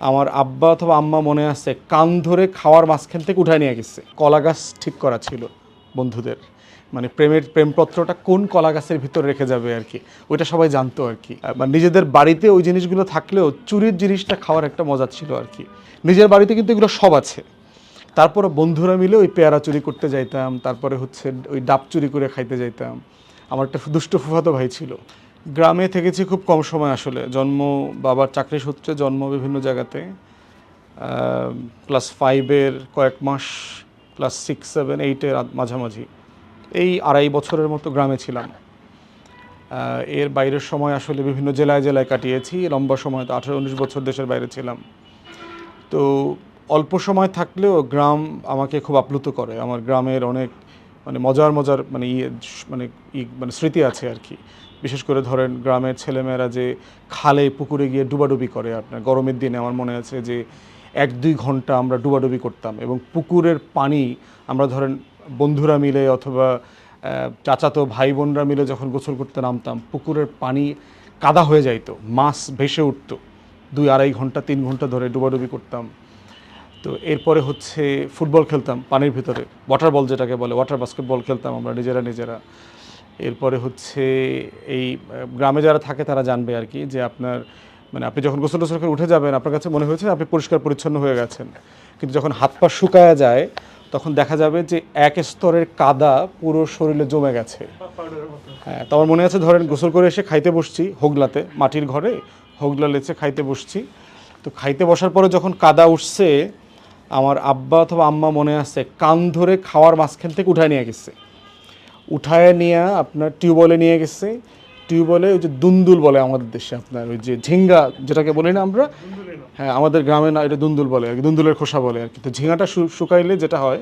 আমার আব্বা অথবা আম্মা মনে আছে কান ধরে খাওয়ার মাঝখান থেকে উঠায় নিয়ে গেছে। কলা গাছ ঠিক করা ছিল বন্ধুদের, মানে প্রেমপত্রটা কোন কলা গাছের ভিতর রেখে যাবে আর কি, ওইটা সবাই জানতো আর কি। নিজেদের বাড়িতে ওই জিনিসগুলো থাকলেও চুরির জিনিসটা খাওয়ার একটা মজা ছিল আর কি। নিজের বাড়িতে কিন্তু এগুলো সব আছে, তারপরে বন্ধুরা মিলে ওই পেয়ারা চুরি করতে যাইতাম, তারপরে হচ্ছে ওই ডাব চুরি করে খাইতে যাইতাম। আমার একটা দুষ্ট ফুফাতো ভাই ছিল। গ্রামে থেকেছি খুব কম সময়, আসলে জন্ম বাবার চাকরি সূত্রে জন্ম বিভিন্ন জায়গাতে। ক্লাস 5-এর কয়েক মাস, ক্লাস 6, 7, 8-এর মাঝামাঝি, এই 2.5 বছরের মতো গ্রামে ছিলাম। এর বাইরের সময় আসলে বিভিন্ন জেলায় জেলায় কাটিয়েছি, লম্বা সময় তো 18-19 বছর দেশের বাইরে ছিলাম। তো অল্প সময় থাকলেও গ্রাম আমাকে খুব আপ্লুত করে। আমার গ্রামের অনেক মজার স্মৃতি আছে আর কি। বিশেষ করে ধরেন গ্রামের ছেলেমেয়েরা যে খালে পুকুরে গিয়ে ডুবাডুবি করে, আপনার গরমের দিনে আমার মনে আছে যে 1-2 ঘন্টা আমরা ডুবাডুবি করতাম, এবং পুকুরের পানি আমরা ধরেন বন্ধুরা মিলে অথবা চাচাতো ভাই বোনরা মিলে যখন গোসল করতে নামতাম, পুকুরের পানি কাদা হয়ে যাইতো, মাছ ভেসে উঠতো। 2-2.5 ঘন্টা 3 ঘন্টা ধরে ডুবাডুবি করতাম। তো এরপরে হচ্ছে ফুটবল খেলতাম পানির ভিতরে, ওয়াটার বল যেটাকে বলে, ওয়াটার বাস্কেটবল খেলতাম আমরা নিজেরা। এরপরে হচ্ছে এই গ্রামে যারা থাকে তারা জানবে আর কি, যে আপনার আপনি যখন গোসল টোসল করে উঠে যাবেন, আপনার কাছে মনে হয়েছে আপনি পরিষ্কার পরিচ্ছন্ন হয়ে গেছেন, কিন্তু যখন হাত পা শুকায়া যায় তখন দেখা যাবে যে এক স্তরের কাদা পুরো শরীরে জমে গেছে। হ্যাঁ, তো আমার মনে আছে ধরেন গোসল করে এসে খাইতে বসছি হোগলাতে, মাটির ঘরে হোগলা লেচে খাইতে বসছি। তো খাইতে বসার পরে যখন কাদা উঠছে, আমার আব্বা অথবা আম্মা মনে আছে কান ধরে খাওয়ার মাঝখান থেকে উঠায় নিয়ে গেছে। উঠায় নিয়ে আপনার টিউবওয়েলে নিয়ে গেছে। টিউবওয়েলে ওই যে দুন্দুল বলে আমাদের দেশে, আপনার ওই যে ঝিঙ্গা যেটাকে বলি না আমরা, হ্যাঁ আমাদের গ্রামে না, এটা দুন্দুল বলে আর কি, দুন্দুলের খোসা বলে আর কি। তো ঝিঙ্গাটা শুকাইলে যেটা হয়,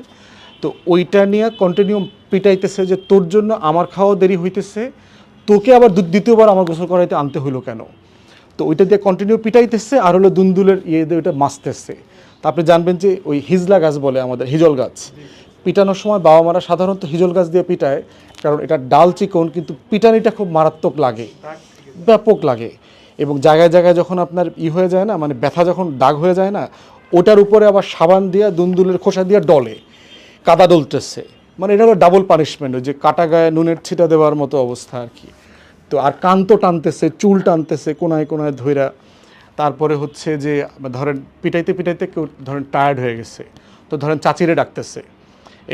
তো ওইটা নিয়ে কন্টিনিউ পিটাইতেছে যে তোর জন্য আমার খাওয়া দেরি হইতেছে, তোকে আবার দ্বিতীয়বার আমার গোসল করাইতে আনতে হইলো কেন। তো ওইটা দিয়ে কন্টিনিউ পিটাইতেছে, আর হলো দুন্দুলের ইয়ে দিয়ে ওইটা মাছতেছে। তা আপনি জানবেন যে ওই হিজলা গাছ বলে আমাদের, হিজল গাছ, পিটানোর সময় বাবা মারা সাধারণত হিজল গাছ দিয়ে পিটায়, কারণ এটা ডাল চিকন, কিন্তু পিটানিটা খুব মারাত্মক লাগে, ব্যাপক লাগে। এবং জায়গায় জায়গায় যখন আপনার হয়ে যায় না, ব্যথা যখন দাগ হয়ে যায় না, ওটার উপরে আবার সাবান দিয়ে দুন্দুলের খোসা দিয়ে ডলে, কাদা ডলতেছে, এটা হলো ডাবল পানিশমেন্ট, ওই যে কাটা গায়ে নুনের ছিটা দেওয়ার মতো অবস্থা আর কি। তো আর কান তো টানতেছে, চুল টানতেছে কোনায় কোনায় ধইরা। তারপরে হচ্ছে যে ধরেন পিটাইতে পিটাইতে কেউ ধরেন টায়ার্ড হয়ে গেছে, তো ধরেন চাচিরে ডাকতেছে,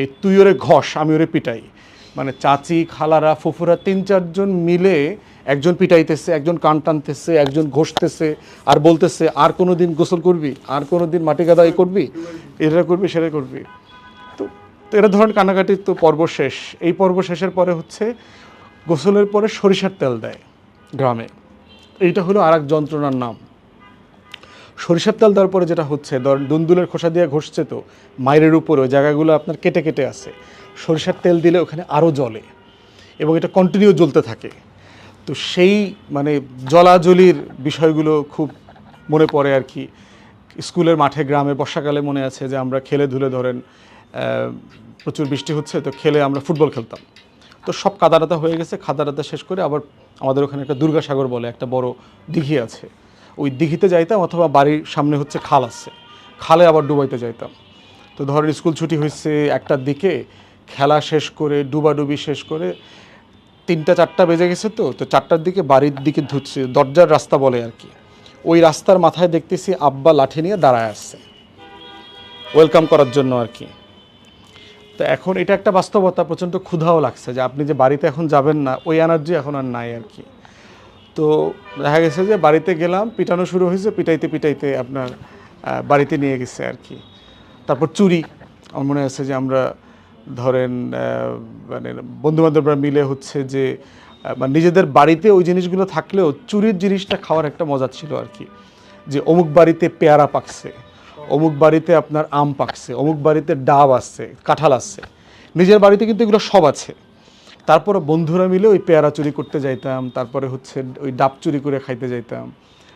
এই তুই ওরে ঘষ আমি ওরে পিটাই, চাচি খালারা ফুফুরা 3-4 জন মিলে একজন পিটাইতেছে, একজন কান টানতেছে, একজন ঘষতেছে, আর বলতেছে আর কোনো দিন গোসল করবি, আর কোনো দিন মাটি কাদাই করবি, এটা করবি সেটা করবি। তো এটা ধরেন কান্নাকাটি। তো পর্ব শেষ। এই পর্ব শেষের পরে হচ্ছে গোসলের পরে সরিষার তেল দেয় গ্রামে, এইটা হলো আর এক যন্ত্রণার নাম। সরিষার তেল দেওয়ার পরে যেটা হচ্ছে, ধর দুন্দুলের খোসা দিয়ে ঘষছে, তো মায়ের উপরে ওই জায়গাগুলো আপনার কেটে কেটে আছে, সরিষার তেল দিলে ওখানে আরও জ্বলে, এবং এটা কন্টিনিউ জ্বলতে থাকে। তো সেই জলাজলির বিষয়গুলো খুব মনে পড়ে আর কি। স্কুলের মাঠে গ্রামে বর্ষাকালে মনে আছে যে আমরা খেলে ধুলে, ধরেন প্রচুর বৃষ্টি হচ্ছে, তো খেলে আমরা ফুটবল খেলতাম। তো সব কাদাটাতা হয়ে গেছে, কাদাটাতা শেষ করে আবার আমাদের ওখানে একটা দুর্গাসাগর বলে একটা বড় দিঘি আছে, ওই দিঘিতে যাইতাম, অথবা বাড়ির সামনে হচ্ছে খাল আছে, খালে আবার ডুবাইতে যাইতাম। তো ধরেন স্কুল ছুটি হয়েছে 1টার দিকে, খেলা শেষ করে ডুবাডুবি শেষ করে 3টা-4টা বেজে গেছে। তো 4টার দিকে বাড়ির দিকে ধুচ্ছে, দরজার রাস্তা বলে আর কি, ওই রাস্তার মাথায় দেখতেছি আব্বা লাঠি নিয়ে দাঁড়ায় আসছে ওয়েলকাম করার জন্য আর কি। তো এখন এটা একটা বাস্তবতা, প্রচণ্ড ক্ষুধাও লাগছে, যে আপনি যে বাড়িতে এখন যাবেন না, ওই এনার্জি এখন আর নাই আর কি। তো দেখা গেছে যে বাড়িতে গেলাম, পিটানো শুরু হয়েছে, পিটাইতে পিটাইতে আপনার বাড়িতে নিয়ে গেছে আর কি। তারপর চুরি, আমার মনে আছে যে আমরা ধরেন বন্ধুবান্ধবরা মিলে হচ্ছে যে নিজেদের বাড়িতে ওই জিনিসগুলো থাকলেও চুরির জিনিসটা খাওয়ার একটা মজা ছিল আর কি। যে অমুক বাড়িতে পেয়ারা পাকছে, অমুক বাড়িতে আপনার আম পাকছে, অমুক বাড়িতে ডাব আছে, কাঁঠাল আছে, নিজের বাড়িতে কিন্তু এগুলো সব আছে। তারপরে বন্ধুরা মিলে ওই পেয়ারা চুরি করতে যাইতাম, তারপরে হচ্ছে ওই ডাব চুরি করে খাইতে যাইতাম।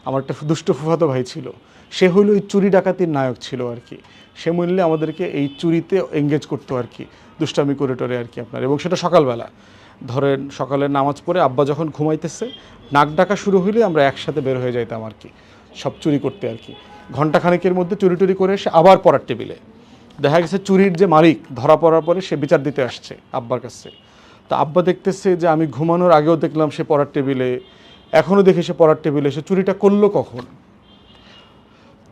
আমার একটা দুষ্ট ফুফাতো ভাই ছিল, সে হইলো ওই চুরি ডাকাতির নায়ক ছিল আর কি। সে মূল্যে আমাদেরকে এই চুরিতে এঙ্গেজ করতো আর কি, দুষ্টামি করে টরে আর কি আপনার। এবং সেটা সকালবেলা, ধরেন সকালের নামাজ পড়ে আব্বা যখন ঘুমাইতেছে, নাক ডাকা শুরু হইলে আমরা একসাথে বের হয়ে যাইতাম আর কি, সব চুরি করতে আর কি। ঘণ্টাখানেকের মধ্যে চুরি টুরি করে এসে আবার পড়ার টেবিলে। দেখা গেছে চুরির যে মালিক ধরা পড়ার পরে সে বিচার দিতে আসছে আব্বার কাছে। তো আব্বা দেখতেছে যে আমি ঘুমানোর আগেও দেখলাম সে পড়ার টেবিলে, এখনও দেখি সে পড়ার টেবিলে, সে চুরিটা করলো কখন?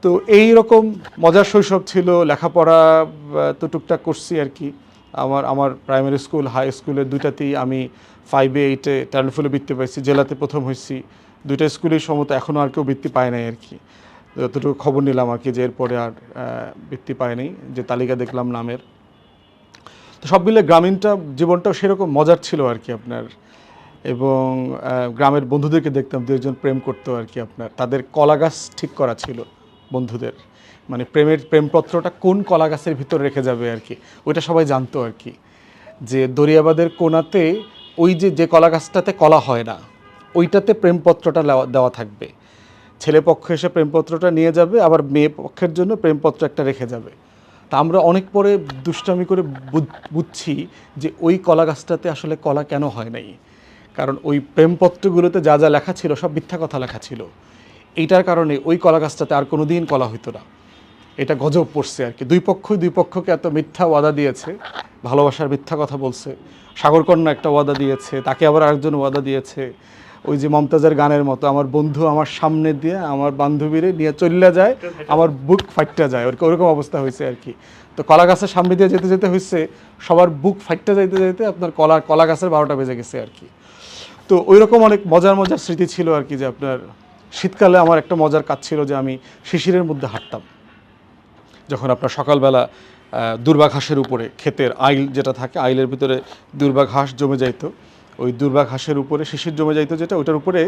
তো এই রকম মজার শৈশব ছিল। লেখাপড়া তো টুকটাক করছি আর কি। আমার প্রাইমারি স্কুল, হাই স্কুলে দুইটাতেই আমি 5-এ 8-এ টার্নফুলে বৃত্তি পাইছি, জেলাতে প্রথম হয়েছি। দুইটা স্কুলেই সম্ভবত এখনও আর কেউ বৃত্তি পায় নাই আর কি। যতটুকু খবর নিলাম আর কি, যে এরপরে আর বৃত্তি পায়নি, যে তালিকা দেখলাম নামের। তো সব মিলে গ্রামীণটা জীবনটাও সেরকম মজার ছিল আর কি আপনার। এবং গ্রামের বন্ধুদেরকে দেখতাম, দু একজন প্রেম করতো আর কি আপনার। তাদের কলা গাছ ঠিক করা ছিল বন্ধুদের, মানে প্রেমপত্রটা কোন কলা গাছের ভিতর রেখে যাবে আর কি, ওইটা সবাই জানতো আর কি। যে দরিয়াবাদের কোণাতে ওই যে কলা গাছটাতে কলা হয় না, ওইটাতে প্রেমপত্রটা দেওয়া থাকবে। ছেলে পক্ষ এসে প্রেমপত্রটা নিয়ে যাবে, আবার মেয়ে পক্ষের জন্য প্রেমপত্র একটা রেখে যাবে। তা আমরা অনেক পরে দুষ্টামি করে বুঝছি যে ওই কলা গাছটাতে আসলে কলা কেন হয় নাই, কারণ ওই প্রেমপত্রগুলোতে যা যা লেখা ছিল সব মিথ্যা কথা লেখা ছিল। এইটার কারণে ওই কলা গাছটাতে আর কোনো দিন কলা হইতো না। এটা গজব পড়ছে আর কি। দুই পক্ষকে এত মিথ্যা ওয়াদা দিয়েছে, ভালোবাসার মিথ্যা কথা বলছে। সাগরকন্যা একটা ওয়াদা দিয়েছে, তাকে আবার আরেকজন ওয়াদা দিয়েছে। ওই যে মমতাজের গানের মতো, আমার বন্ধু আমার সামনে দিয়ে আমার বান্ধবীরে নিয়ে চলে যায়, আমার বুক ফাইটটা যায়, ওরকম অবস্থা হয়েছে আর কি। তো কলা গাছের সামনে দিয়ে যেতে যেতে হয়েছে সবার বুক ফাইটটা যাইতে যাইতে আপনার কলা গাছের 12টা বেজে গেছে আর কি। তো ওই রকম অনেক মজার স্মৃতি ছিল আর কি। যে আপনার শীতকালে আমার একটা মজার কাজ ছিল যে আমি শিশিরের মধ্যে হাঁটতাম। যখন আপনার সকালবেলা দুর্বা ঘাসের উপরে, ক্ষেতের আইল যেটা থাকে, আইলের ভিতরে দুর্বা ঘাস জমে যাইতো, ওই দুর্বা ঘাসের উপরে শিশির জমে যাইতো যেটা, ওইটার উপরে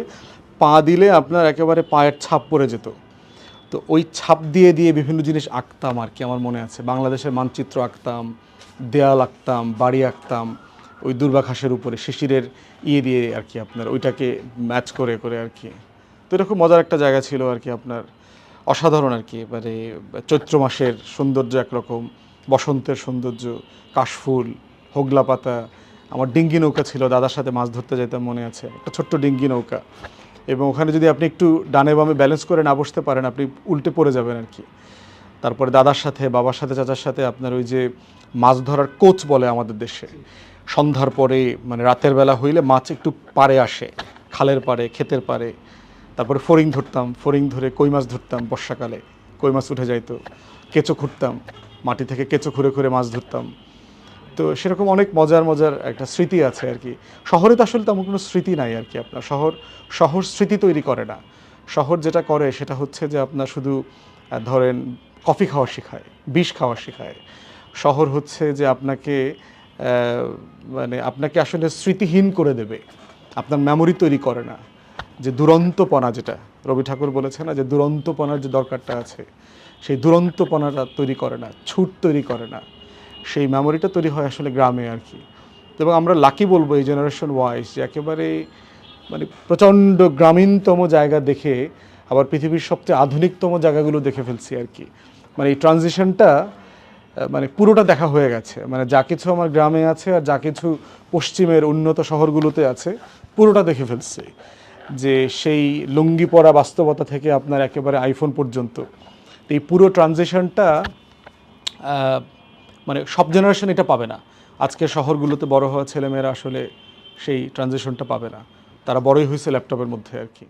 পা দিলে আপনার একেবারে পায়ের ছাপ পড়ে যেত। তো ওই ছাপ দিয়ে দিয়ে বিভিন্ন জিনিস আঁকতাম আর কি। আমার মনে আছে বাংলাদেশের মানচিত্র আঁকতাম, দেয়াল আঁকতাম, বাড়ি আঁকতাম ওই দুর্বা ঘাসের উপরে শিশিরের দিয়ে আর কি আপনার, ওইটাকে ম্যাচ করে করে আর কি। তো এটা খুব মজার একটা জায়গা ছিল আর কি আপনার, অসাধারণ আর কি। এবারে চৈত্র মাসের সৌন্দর্য একরকম, বসন্তের সৌন্দর্য, কাশফুল, হোগলা পাতা। আমার ডিঙ্গি নৌকা ছিল, দাদার সাথে মাছ ধরতে যেতাম মনে আছে, একটা ছোট্ট ডিঙ্গি নৌকা। এবং ওখানে যদি আপনি একটু ডানে বামে ব্যালেন্স করে না বসতে পারেন, আপনি উল্টে পড়ে যাবেন আর কি। তারপরে দাদার সাথে, বাবার সাথে, চাচার সাথে আপনার ওই যে মাছ ধরার কোচ বলে আমাদের দেশে, সন্ধ্যার পরে মানে রাতের বেলা হইলে মাছ একটু পাড়ে আসে, খালের পাড়ে, ক্ষেতের পাড়ে। তারপরে ফড়িং ধরতাম, ফড়িং ধরে কই মাছ ধরতাম, বর্ষাকালে কই মাছ উঠে যাইতো। কেঁচো খুঁড়তাম, মাটি থেকে কেঁচো খুঁড়ে খুঁড়ে মাছ ধরতাম। তো সেরকম অনেক মজার একটা স্মৃতি আছে আর কি। শহরে তো আসলে তেমন কোনো স্মৃতি নাই আর কি আপনার। শহর স্মৃতি তৈরি করে না। শহর যেটা করে সেটা হচ্ছে যে আপনার শুধু ধরেন কফি খাওয়া শেখায়, বিষ খাওয়া শেখায়। শহর হচ্ছে যে আপনাকে মানে আপনাকে আসলে স্মৃতিহীন করে দেবে, আপনার মেমোরি তৈরি করে না। যে দুরন্তপনা, যেটা রবি ঠাকুর বলেছে না, যে দুরন্তপনার যে দরকারটা আছে, সেই দুরন্তপনাটা তৈরি করে না, ছুট তৈরি করে না। সেই মেমোরিটা তৈরি হয় আসলে গ্রামে আর কি। এবং আমরা লাকি বলবো এই জেনারেশন ওয়াইজ, যে একেবারে মানে প্রচণ্ড গ্রামীণতম জায়গা দেখে আবার পৃথিবীর সবচেয়ে আধুনিকতম জায়গাগুলো দেখে ফেলছি আর কি। মানে এই ট্রানজিশনটা মানে পুরোটা দেখা হয়ে গেছে। মানে যা কিছু আমার গ্রামে আছে আর যা কিছু পশ্চিমের উন্নত শহরগুলোতে আছে, পুরোটা দেখে ফেলছি। যে সেই লুঙ্গি পরা বাস্তবতা থেকে আপনার একেবারে আইফোন পর্যন্ত, এই পুরো ট্রানজিশনটা মানে সব জেনারেশন এটা পাবে না। আজকে শহরগুলোতে বড় হওয়া ছেলেমেয়েরা আসলে সেই ট্রানজিশনটা পাবে না। তারা বড়ই হয়েছে ল্যাপটপের মধ্যে আর কি।